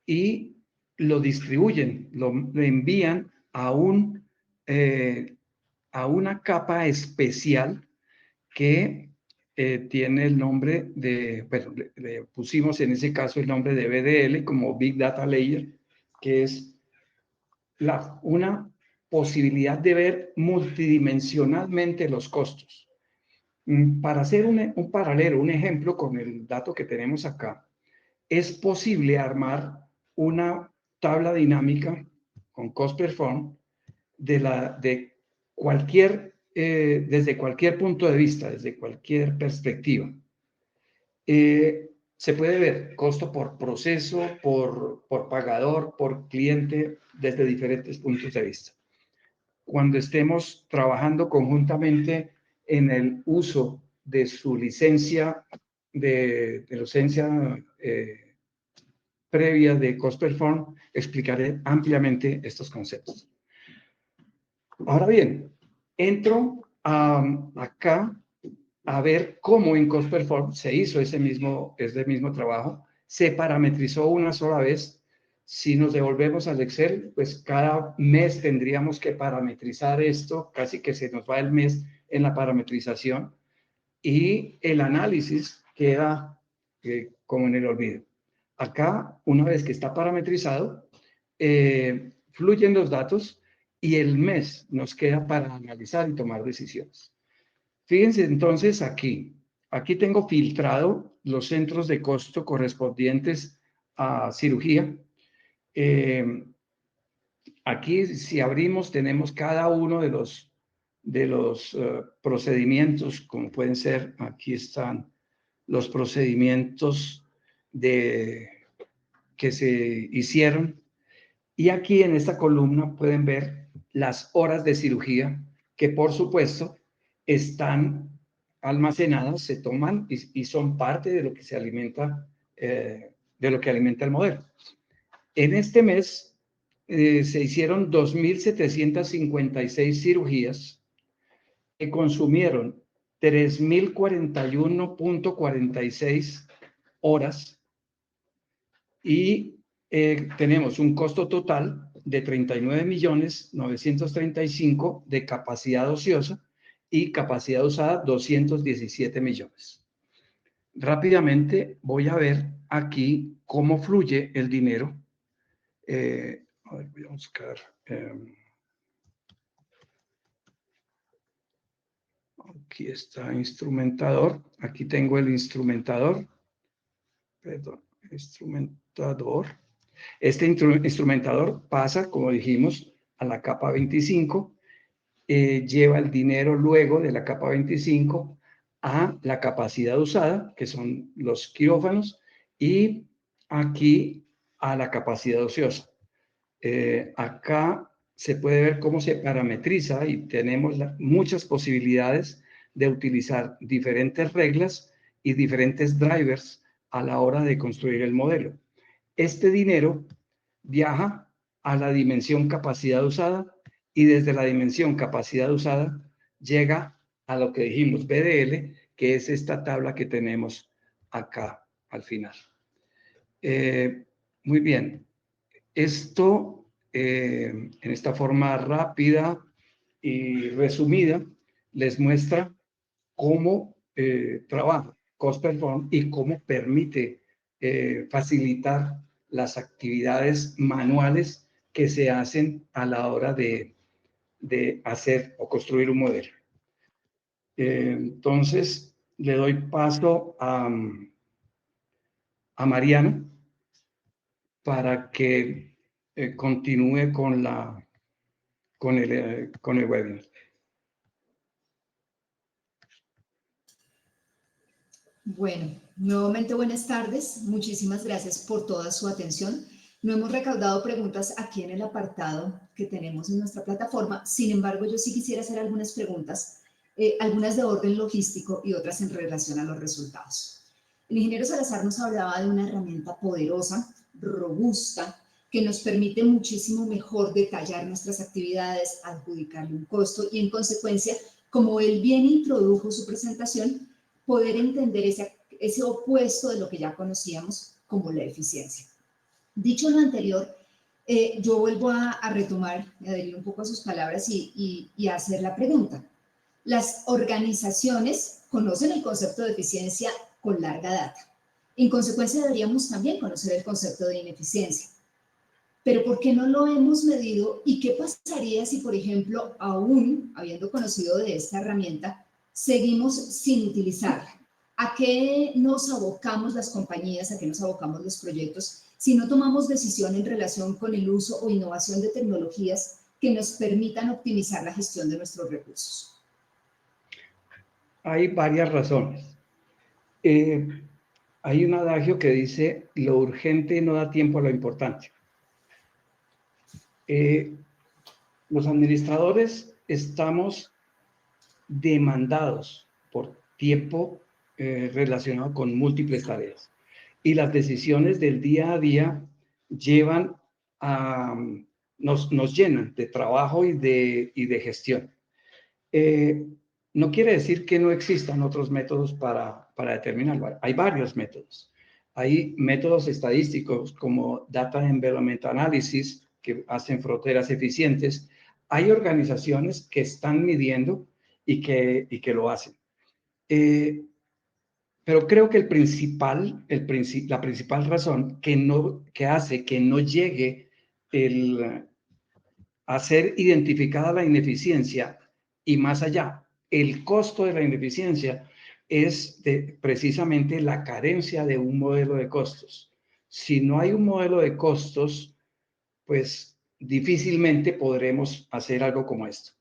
B: y lo distribuyen, lo envían a una capa especial que tiene el nombre de, bueno, le pusimos en ese caso el nombre de BDL como Big Data Layer, que es una posibilidad de ver multidimensionalmente los costos. Para hacer un paralelo, un ejemplo con el dato que tenemos acá, es posible armar una tabla dinámica con Cost Perform desde cualquier punto de vista, desde cualquier perspectiva. Se puede ver costo por proceso, por pagador, por cliente, desde diferentes puntos de vista. Cuando estemos trabajando conjuntamente en el uso de su licencia, de licencia previa de Cost Perform, explicaré ampliamente estos conceptos. Ahora bien, entro acá a ver cómo en Cost Perform se hizo ese mismo trabajo. Se parametrizó una sola vez. Si nos devolvemos al Excel, pues cada mes tendríamos que parametrizar esto, casi que se nos va el mes en la parametrización y el análisis queda como en el olvido. Acá, una vez que está parametrizado, fluyen los datos y el mes nos queda para analizar y tomar decisiones. Fíjense entonces aquí tengo filtrado los centros de costo correspondientes a cirugía. Aquí, si abrimos, tenemos cada uno de los procedimientos, como pueden ser, aquí están los procedimientos que se hicieron. Y aquí en esta columna pueden ver las horas de cirugía, que por supuesto están almacenadas, se toman y son parte de lo que se alimenta, de lo que alimenta el modelo. En este mes se hicieron 2.756 cirugías que consumieron 3.041.46 horas y tenemos un costo total de 39.935.000 de capacidad ociosa y capacidad usada 217 millones. Rápidamente voy a ver aquí cómo fluye el dinero. A ver, voy a buscar. Aquí está instrumentador. Aquí tengo el instrumentador. Perdón, instrumentador. Este instrumentador pasa, como dijimos, a la capa 25. Lleva el dinero luego de la capa 25 a la capacidad usada, que son los quirófanos, y aquí a la capacidad ociosa. Acá se puede ver cómo se parametriza y tenemos muchas posibilidades de utilizar diferentes reglas y diferentes drivers a la hora de construir el modelo. Este dinero viaja a la dimensión capacidad usada y desde la dimensión capacidad usada llega a lo que dijimos BDL, que es esta tabla que tenemos acá al final. Muy bien. Esto, en esta forma rápida y resumida, les muestra cómo trabaja Cost Perform y cómo permite facilitar las actividades manuales que se hacen a la hora de hacer o construir un modelo. Entonces, le doy paso a Mariano para que continúe con el webinar.
A: Bueno, nuevamente buenas tardes. Muchísimas gracias por toda su atención. No hemos recaudado preguntas aquí en el apartado que tenemos en nuestra plataforma. Sin embargo, yo sí quisiera hacer algunas preguntas, algunas de orden logístico y otras en relación a los resultados. El ingeniero Salazar nos hablaba de una herramienta poderosa, robusta, que nos permite muchísimo mejor detallar nuestras actividades, adjudicarle un costo y, en consecuencia, como él bien introdujo su presentación, poder entender ese opuesto de lo que ya conocíamos como la eficiencia. Dicho lo anterior, yo vuelvo a retomar, a adherir un poco a sus palabras y a hacer la pregunta. Las organizaciones conocen el concepto de eficiencia con larga data. En consecuencia, deberíamos también conocer el concepto de ineficiencia. Pero ¿por qué no lo hemos medido? ¿Y qué pasaría si, por ejemplo, aún habiendo conocido de esta herramienta, seguimos sin utilizarla? ¿A qué nos abocamos las compañías, a qué nos abocamos los proyectos, si no tomamos decisión en relación con el uso o innovación de tecnologías que nos permitan optimizar la gestión de nuestros recursos?
B: Hay varias razones. Hay un adagio que dice, lo urgente no da tiempo a lo importante. Los administradores estamos demandados por tiempo relacionado con múltiples tareas. Y las decisiones del día a día nos llenan de trabajo y de gestión. No quiere decir que no existan otros métodos para determinarlo. Hay varios métodos. Hay métodos estadísticos como Data Envelopment Analysis que hacen fronteras eficientes. Hay organizaciones que están midiendo y que lo hacen. Pero creo que la principal razón que hace que no llegue a ser identificada la ineficiencia y más allá, el costo de la ineficiencia es precisamente la carencia de un modelo de costos. Si no hay un modelo de costos, pues difícilmente podremos hacer algo como esto.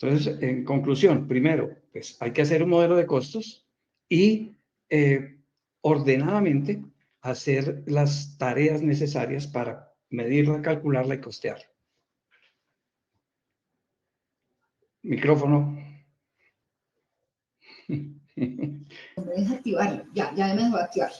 B: Entonces, en conclusión, primero, pues hay que hacer un modelo de costos y ordenadamente hacer las tareas necesarias para medirla, calcularla y costearla. Micrófono.
A: Me deja activarlo, ya me dejó activar.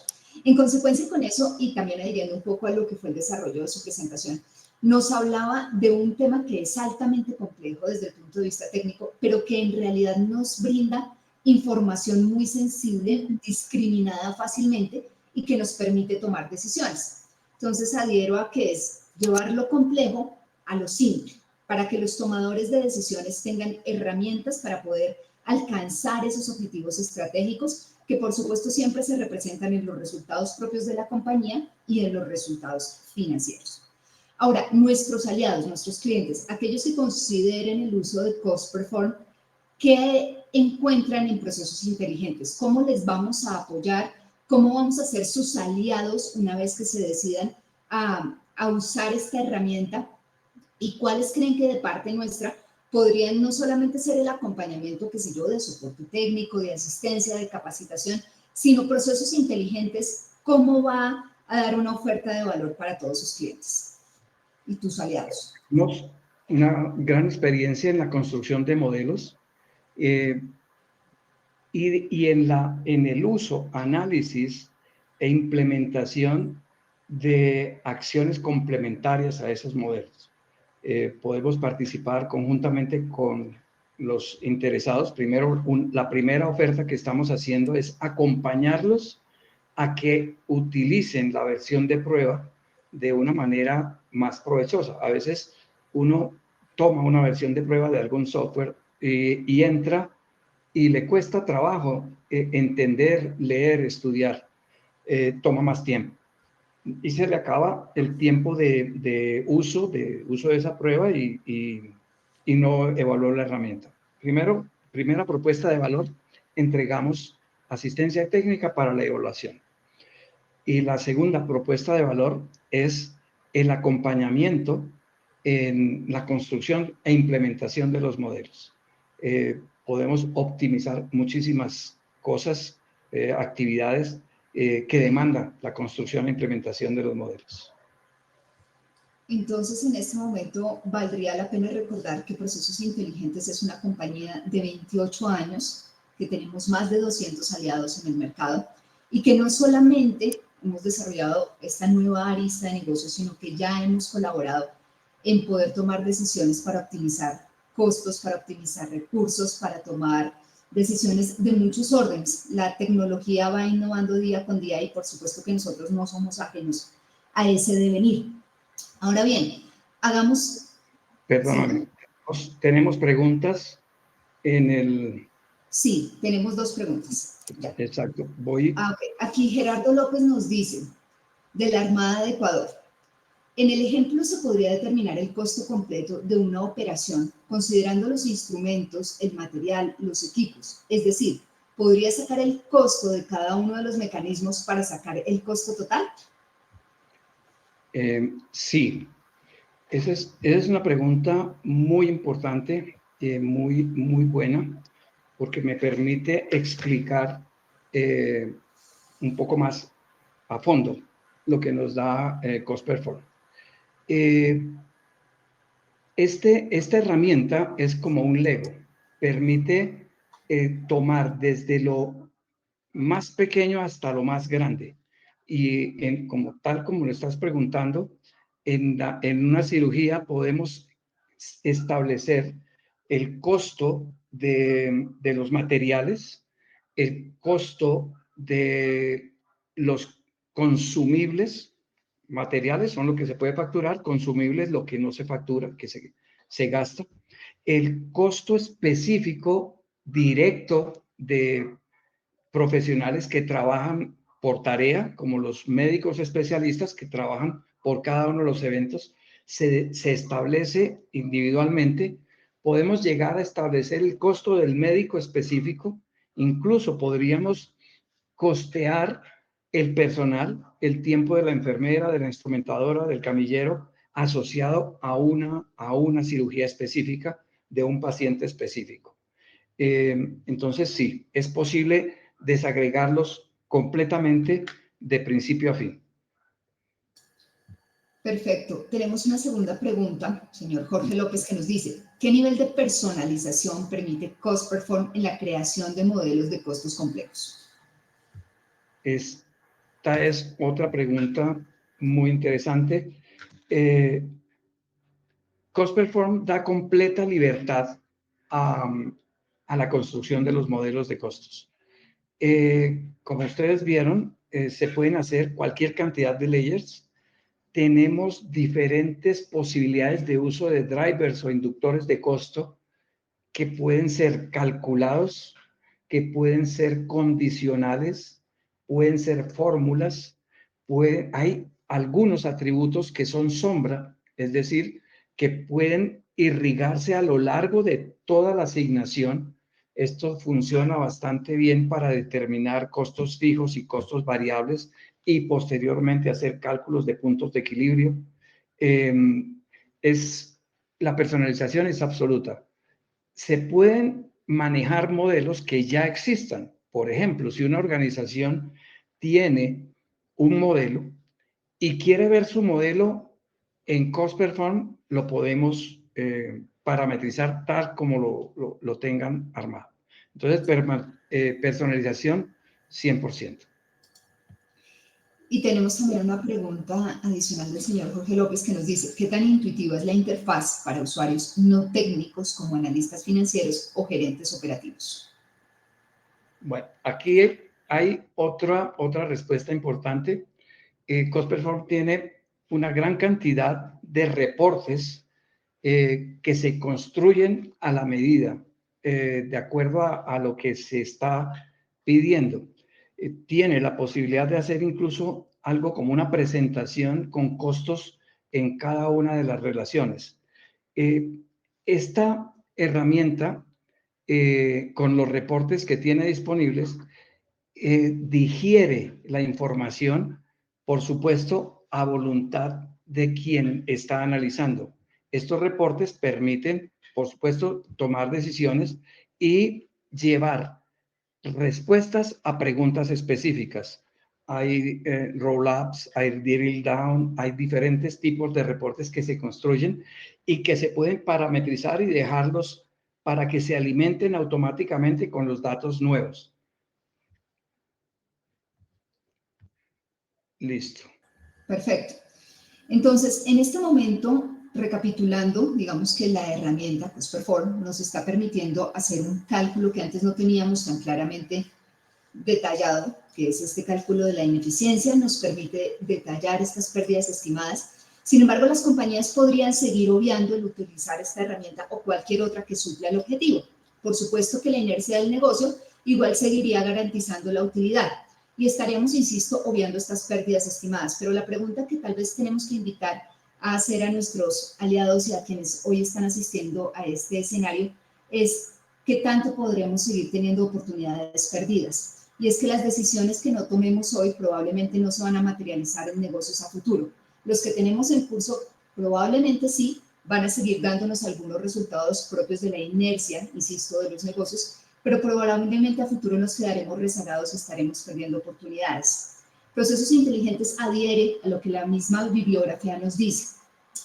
A: En consecuencia con eso, y también adhiriendo un poco a lo que fue el desarrollo de su presentación, nos hablaba de un tema que es altamente complejo desde el punto de vista técnico, pero que en realidad nos brinda información muy sensible, discriminada fácilmente, y que nos permite tomar decisiones. Entonces adhiero a que es llevar lo complejo a lo simple, para que los tomadores de decisiones tengan herramientas para poder alcanzar esos objetivos estratégicos que por supuesto siempre se representan en los resultados propios de la compañía y en los resultados financieros. Ahora, nuestros aliados, nuestros clientes, aquellos que consideren el uso de Cost Perform, ¿qué encuentran en procesos inteligentes? ¿Cómo les vamos a apoyar? ¿Cómo vamos a ser sus aliados una vez que se decidan a usar esta herramienta? ¿Y cuáles creen que de parte nuestra podrían no solamente ser el acompañamiento, qué sé yo, de soporte técnico, de asistencia, de capacitación, sino procesos inteligentes? ¿Cómo va a dar una oferta de valor para todos sus clientes y tus aliados?
B: Tenemos una gran experiencia en la construcción de modelos y en el uso, análisis e implementación de acciones complementarias a esos modelos. Podemos participar conjuntamente con los interesados. Primero, la primera oferta que estamos haciendo es acompañarlos a que utilicen la versión de prueba de una manera más provechosa. A veces uno toma una versión de prueba de algún software y entra y le cuesta trabajo entender, leer, estudiar. Toma más tiempo. Y se le acaba el tiempo de uso de esa prueba y no evaluó la herramienta. Primera propuesta de valor, entregamos asistencia técnica para la evaluación. Y la segunda propuesta de valor es el acompañamiento en la construcción e implementación de los modelos. Podemos optimizar muchísimas cosas, actividades que demandan la construcción e implementación de los modelos.
A: Entonces, en este momento, valdría la pena recordar que Procesos Inteligentes es una compañía de 28 años, que tenemos más de 200 aliados en el mercado y que no solamente hemos desarrollado esta nueva arista de negocio, sino que ya hemos colaborado en poder tomar decisiones para optimizar costos, para optimizar recursos, para tomar decisiones de muchos órdenes. La tecnología va innovando día con día y por supuesto que nosotros no somos ajenos a ese devenir. Ahora bien, hagamos...
B: Perdóname, ¿sí? Tenemos preguntas en el...
A: Sí, tenemos dos preguntas. Ya.
B: Exacto,
A: Okay. Aquí Gerardo López nos dice, de la Armada de Ecuador, en el ejemplo se podría determinar el costo completo de una operación considerando los instrumentos, el material, los equipos. Es decir, ¿podría sacar el costo de cada uno de los mecanismos para sacar el costo total?
B: Sí. Esa es una pregunta muy importante, muy buena, porque me permite explicar un poco más a fondo lo que nos da Cost Perform. Esta herramienta es como un Lego, permite tomar desde lo más pequeño hasta lo más grande. Y tal como lo estás preguntando, en una cirugía podemos establecer el costo de los materiales, el costo de los consumibles. Materiales son lo que se puede facturar, consumibles lo que no se factura, que se gasta. El costo específico directo de profesionales que trabajan por tarea, como los médicos especialistas que trabajan por cada uno de los eventos, se establece individualmente. Podemos llegar a establecer el costo del médico específico, incluso podríamos costear el personal, el tiempo de la enfermera, de la instrumentadora, del camillero, asociado a una cirugía específica de un paciente específico. Entonces, sí, es posible desagregarlos completamente de principio a fin.
A: Perfecto. Tenemos una segunda pregunta, señor Jorge López, que nos dice, ¿qué nivel de personalización permite Cost Perform en la creación de modelos de costos complejos?
B: Esta es otra pregunta muy interesante. Cost Perform da completa libertad a la construcción de los modelos de costos. Como ustedes vieron, se pueden hacer cualquier cantidad de layers. Tenemos diferentes posibilidades de uso de drivers o inductores de costo que pueden ser calculados, que pueden ser condicionales, pueden ser fórmulas, hay algunos atributos que son sombra, es decir, que pueden irrigarse a lo largo de toda la asignación. Esto funciona bastante bien para determinar costos fijos y costos variables y posteriormente hacer cálculos de puntos de equilibrio. La personalización es absoluta. Se pueden manejar modelos que ya existan. Por ejemplo, si una organización tiene un modelo y quiere ver su modelo en Cost Perform, lo podemos parametrizar tal como lo tengan armado. Entonces, personalización 100%.
A: Y tenemos también una pregunta adicional del señor Jorge López que nos dice, ¿qué tan intuitiva es la interfaz para usuarios no técnicos como analistas financieros o gerentes operativos?
B: Bueno, aquí hay otra respuesta importante. Cost Perform tiene una gran cantidad de reportes que se construyen a la medida, de acuerdo a lo que se está pidiendo. Tiene la posibilidad de hacer incluso algo como una presentación con costos en cada una de las relaciones. Esta herramienta, con los reportes que tiene disponibles, digiere la información, por supuesto, a voluntad de quien está analizando. Estos reportes permiten, por supuesto, tomar decisiones y llevar respuestas a preguntas específicas. Hay roll-ups, hay drill down, hay diferentes tipos de reportes que se construyen y que se pueden parametrizar y dejarlos para que se alimenten automáticamente con los datos nuevos. Listo.
A: Perfecto. Entonces, en este momento, recapitulando, digamos que la herramienta Cost Perform nos está permitiendo hacer un cálculo que antes no teníamos tan claramente detallado, que es este cálculo de la ineficiencia, nos permite detallar estas pérdidas estimadas. Sin embargo, las compañías podrían seguir obviando el utilizar esta herramienta o cualquier otra que supla el objetivo. Por supuesto que la inercia del negocio igual seguiría garantizando la utilidad y estaríamos, insisto, obviando estas pérdidas estimadas. Pero la pregunta que tal vez tenemos que invitar a hacer a nuestros aliados y a quienes hoy están asistiendo a este escenario es ¿qué tanto podremos seguir teniendo oportunidades perdidas? Y es que las decisiones que no tomemos hoy probablemente no se van a materializar en negocios a futuro. Los que tenemos en curso probablemente sí van a seguir dándonos algunos resultados propios de la inercia, insisto, de los negocios, pero probablemente a futuro nos quedaremos rezagados y estaremos perdiendo oportunidades. Procesos inteligentes adhiere a lo que la misma bibliografía nos dice,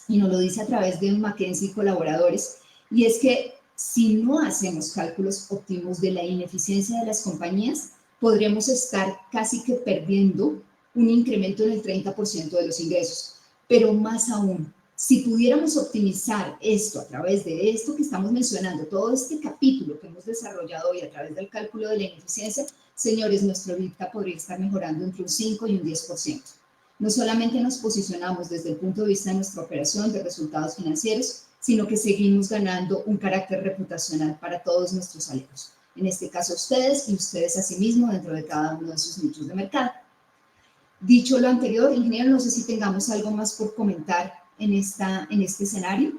A: y nos lo dice a través de McKinsey y colaboradores, y es que si no hacemos cálculos óptimos de la ineficiencia de las compañías, podremos estar casi que perdiendo un incremento en el 30% de los ingresos. Pero más aún, si pudiéramos optimizar esto a través de esto que estamos mencionando, todo este capítulo que hemos desarrollado hoy a través del cálculo de la ineficiencia, señores, nuestro EBITDA podría estar mejorando entre un 5 y un 10%. No solamente nos posicionamos desde el punto de vista de nuestra operación, de resultados financieros, sino que seguimos ganando un carácter reputacional para todos nuestros aliados. En este caso ustedes y ustedes asimismo dentro de cada uno de sus nichos de mercado. Dicho lo anterior, ingeniero, no sé si tengamos algo más por comentar en este escenario.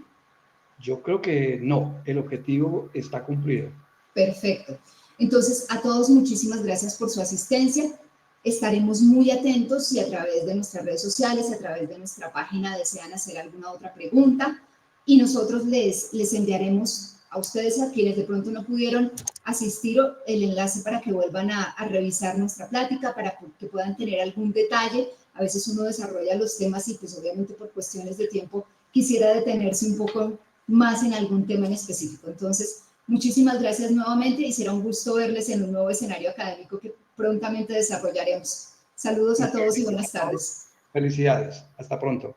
B: Yo creo que no, el objetivo está cumplido.
A: Perfecto. Entonces, a todos muchísimas gracias por su asistencia. Estaremos muy atentos si a través de nuestras redes sociales, a través de nuestra página desean hacer alguna otra pregunta y nosotros les enviaremos a ustedes, a quienes de pronto no pudieron asistir, el enlace para que vuelvan a revisar nuestra plática, para que puedan tener algún detalle. A veces uno desarrolla los temas y pues obviamente por cuestiones de tiempo quisiera detenerse un poco más en algún tema en específico. Entonces, muchísimas gracias nuevamente y será un gusto verles en un nuevo escenario académico que prontamente desarrollaremos. Saludos a todos y buenas tardes.
B: Felicidades. Hasta pronto.